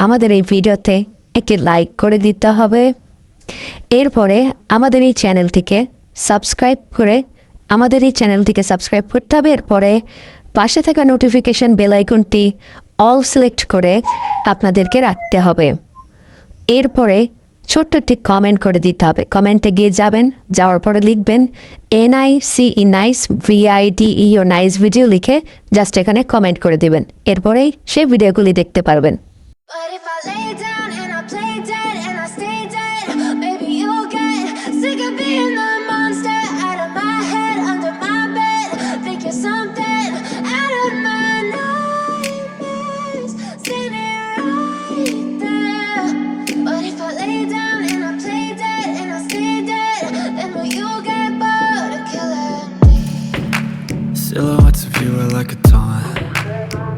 আমাদের এই ভিডিওতে একটি লাইক করে দিতে হবে। এরপরে আমাদের এই চ্যানেলটিকে সাবস্ক্রাইব করতে হবে। এরপরে পাশে থাকা নোটিফিকেশন বেল আইকনটি অল সিলেক্ট করে আপনাদেরকে রাখতে হবে। এরপরে ছোট্ট একটি কমেন্ট করে দিতে হবে। কমেন্টে গিয়ে যাওয়ার পরে লিখবেন NICE nice VIDEO nice video লিখে জাস্ট এখানে কমেন্ট করে দিবেন। এরপরেই সেই ভিডিওগুলি দেখতে পারবেন।